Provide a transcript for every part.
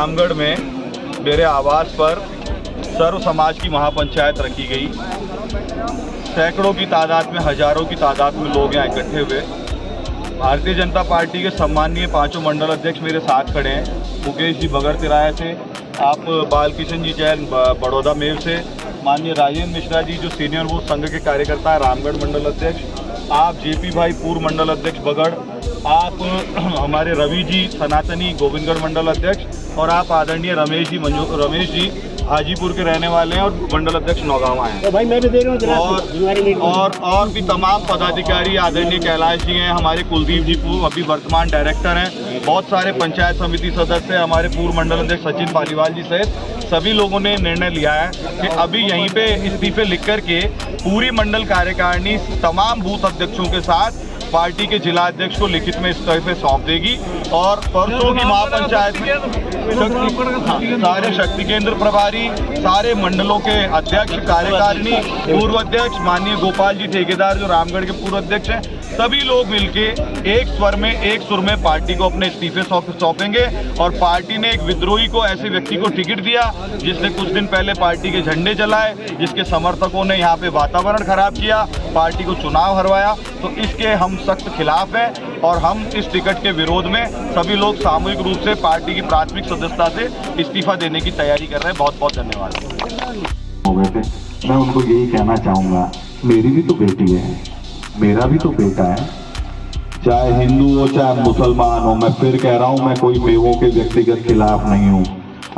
रामगढ़ में मेरे आवास पर सर्व समाज की महापंचायत रखी गई। सैकड़ों की तादाद में, हजारों की तादाद में लोग यहाँ इकट्ठे हुए। भारतीय जनता पार्टी के सम्माननीय पांचों मंडल अध्यक्ष मेरे साथ खड़े हैं। मुकेश जी बगर तिराया से, आप बालकिशन जी जैन बड़ौदा मेव से, माननीय राजेंद्र मिश्रा जी जो सीनियर बूथ संघ के कार्यकर्ता है रामगढ़ मंडल अध्यक्ष, आप जेपी भाई पूर्व मंडल अध्यक्ष बगड़, आप हमारे रवि जी सनातनी गोविंदगढ़ मंडल अध्यक्ष, और आप आदरणीय रमेश जी हाजीपुर के रहने वाले हैं और मंडल अध्यक्ष नौगावा हैं। तो भाई मैं भी दे रहा हूँ और भी तमाम पदाधिकारी आदरणीय कैलाश जी हैं, हमारे कुलदीप जी अभी वर्तमान डायरेक्टर हैं, बहुत सारे पंचायत समिति सदस्य, हमारे पूर्व मंडल अध्यक्ष सचिन पालीवाल जी सहित सभी लोगों ने निर्णय लिया है कि अभी यहीं पे इस्तीफे लिख करके पूरी मंडल कार्यकारिणी तमाम बूथ अध्यक्षों के साथ पार्टी के जिला अध्यक्ष को लिखित में इस्तीफे सौंप देगी और परसों की महापंचायत में सारे शक्ति केंद्र प्रभारी, सारे मंडलों के अध्यक्ष, कार्यकारिणी, पूर्व अध्यक्ष, माननीय गोपाल जी ठेकेदार जो रामगढ़ के पूर्व अध्यक्ष हैं, सभी लोग मिलके एक स्वर में, एक सुर में पार्टी को अपने इस्तीफे सौंपेंगे। और पार्टी ने एक विद्रोही को, ऐसे व्यक्ति को टिकट दिया जिसने कुछ दिन पहले पार्टी के झंडे जलाए, जिसके समर्थकों ने यहाँ पे वातावरण खराब किया, पार्टी को चुनाव हरवाया, तो इसके हम सख्त खिलाफ हैं और हम इस टिकट के विरोध में सभी लोग सामूहिक रूप से पार्टी की प्राथमिक सदस्यता से इस्तीफा देने की तैयारी कर रहे हैं। बहुत बहुत धन्यवाद। मैं उनको यही कहना चाहूँगा, मेरी भी तो बेटी है, मेरा भी तो बेटा है, चाहे हिंदू हो चाहे मुसलमान हो। मैं फिर कह रहा हूँ, मैं कोई मेवों के व्यक्तिगत खिलाफ नहीं हूँ।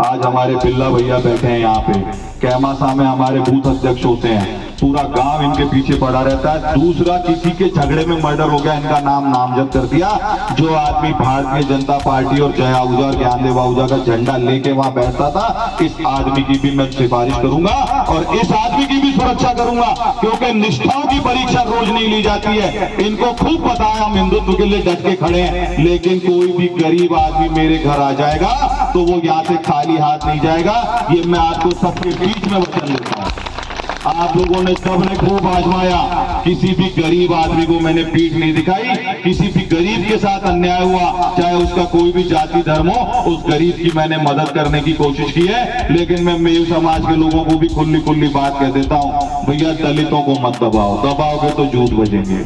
आज हमारे बिल्ला भैया बैठे हैं यहाँ पे, कैमासा में हमारे बूथ अध्यक्ष होते हैं, पूरा गांव इनके पीछे पड़ा रहता है। दूसरा, किसी के झगड़े में मर्डर हो गया, इनका नाम नामजद कर दिया। जो आदमी भारतीय जनता पार्टी और जय आहूजा और ज्ञानदेव आहूजा का झंडा लेके वहां बैठता था, इस आदमी की भी मैं सिफारिश करूंगा और इस आदमी की भी सुरक्षा करूंगा, क्योंकि निष्ठाओं की परीक्षा रोज नहीं ली जाती है। इनको खूब पता है हम हिंदुत्व के लिए डट के खड़े हैं, लेकिन कोई भी गरीब आदमी मेरे घर आ जाएगा तो वो यहाँ से खाली हाथ नहीं जाएगा। ये मैं आपको सबके बीच में वचन देता हूँ। आप लोगों ने सबने खूब आजमाया, किसी भी गरीब आदमी को मैंने पीठ नहीं दिखाई। किसी भी गरीब के साथ अन्याय हुआ, चाहे उसका कोई भी जाति धर्म हो, उस गरीब की मैंने मदद करने की कोशिश की है। लेकिन मैं मेव समाज के लोगों को भी खुली बात कह देता हूँ, भैया दलितों को मत दबाओ, दबाओगे तो जूत बजेंगे।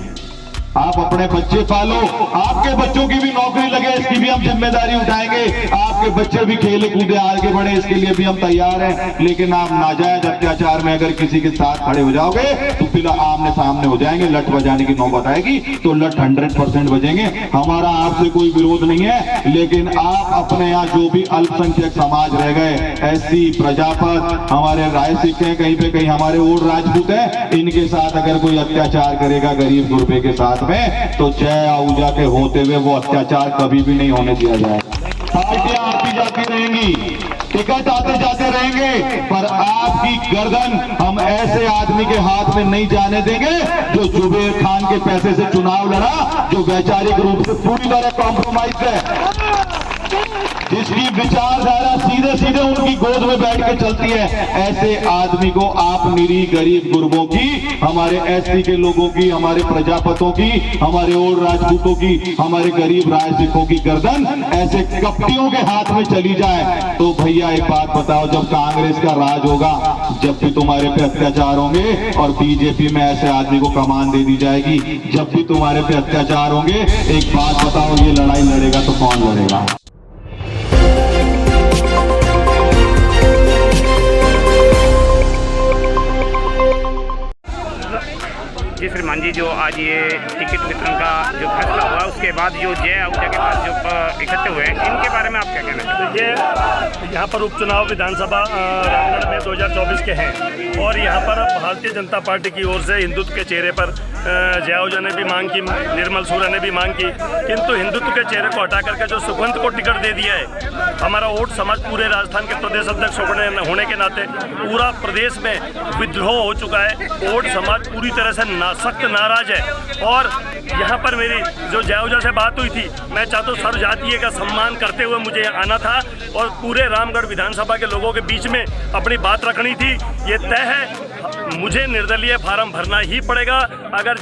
आप अपने बच्चे पालो, आपके बच्चों की भी नौकरी लगे, इसकी भी हम जिम्मेदारी उठाएंगे। आपके बच्चे भी खेले कूदे आगे बढ़े, इसके लिए भी हम तैयार हैं। लेकिन आप नाजायज अत्याचार में अगर किसी के साथ खड़े हो जाओगे तो फिर आमने सामने हो जाएंगे, लठ बजाने की नौबत आएगी तो लठ 100% बजेंगे। हमारा आपसे कोई विरोध नहीं है, लेकिन आप अपने यहाँ जो भी अल्पसंख्यक समाज रह गए, एससी, प्रजापत, हमारे राय सिख हैं, कहीं पे कहीं हमारे और राजपूत हैं, इनके साथ अगर कोई अत्याचार करेगा गरीब गुरबे के साथ में, तो जय आहूजा के होते हुए वो अत्याचार कभी भी नहीं होने दिया जाएगा। पार्टियां आती जाती रहेंगी, टिकट आते जाते रहेंगे, पर आपकी गर्दन हम ऐसे आदमी के हाथ में नहीं जाने देंगे जो जुबेर खान के पैसे से चुनाव लड़ा, जो वैचारिक रूप से पूरी तरह कॉम्प्रोमाइज है, जिसकी विचारधारा सीधे सीधे उनकी गोद में बैठ के चलती है। ऐसे आदमी को आप निरीह गरीब गुरबों की, हमारे एससी के लोगों की, हमारे प्रजापतों की, हमारे और राजपूतों की, हमारे गरीब राज सिखों की गर्दन ऐसे कपटियों के हाथ में चली जाए तो भैया एक बात बताओ, जब कांग्रेस का राज होगा, जब भी तुम्हारे पे अत्याचार होंगे और बीजेपी में ऐसे आदमी को कमान दे दी जाएगी, जब भी तुम्हारे पे अत्याचार होंगे, एक बात बताओ, ये लड़ाई लड़ेगा तो कौन लड़ेगा? जी श्रीमान जी, जो आज ये टिकट वितरण का जो फैसला हुआ, उसके बाद जो जय आहूजा के बाद जो इकट्ठे हुए हैं, इनके बारे में आप क्या कहना चाहते हैं? देखिए, यहाँ पर उपचुनाव विधानसभा रामगढ़ में 2024 के हैं और यहाँ पर भारतीय जनता पार्टी की ओर से हिंदुत्व के चेहरे पर जय आहूजा ने भी मांग की, निर्मल सूर्य ने भी मांग की, किंतु हिंदुत्व के चेहरे को हटा करके जो सुखवंत को टिकट दे दिया है, हमारा वोट समाज पूरे राजस्थान के प्रदेश अध्यक्ष होने के नाते पूरा प्रदेश में विद्रोह हो चुका है। वोट समाज पूरी तरह से सख्त नाराज है और यहाँ पर मेरी जो जय आहूजा से बात हुई थी, मैं चाहता हूँ सर्व जातीय का सम्मान करते हुए मुझे आना था और पूरे रामगढ़ विधानसभा के लोगों के बीच में अपनी बात रखनी थी। ये तय है, मुझे निर्दलीय फार्म भरना ही पड़ेगा। अगर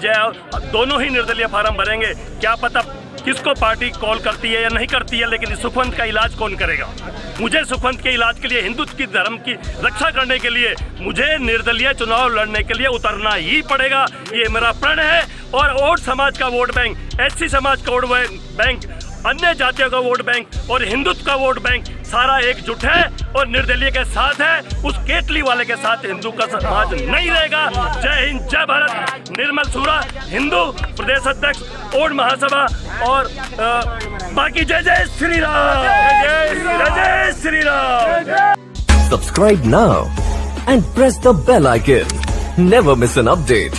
दोनों ही निर्दलीय फार्म भरेंगे, क्या पता किसको पार्टी कॉल करती है या नहीं करती है, लेकिन सुखवंत का इलाज कौन करेगा? मुझे सुखवंत के इलाज के लिए, हिंदुत्व की धर्म की रक्षा करने के लिए मुझे निर्दलीय चुनाव लड़ने के लिए उतरना ही पड़ेगा। ये मेरा प्रण है। और समाज का वोट बैंक, एससी समाज का वोट बैंक, अन्य जातियों का वोट बैंक और हिंदुत्व का वोट बैंक सारा एकजुट है और निर्दलीय के साथ है। उस केटली वाले के साथ हिंदू का समाज नहीं रहेगा। जय हिंद, जय भारत। निर्मल सूरा, हिंदू प्रदेश अध्यक्ष, ओड महासभा और बाकी जय जय श्री राम, जय जय Shri Ram. Subscribe now and press the bell icon. Never miss an update.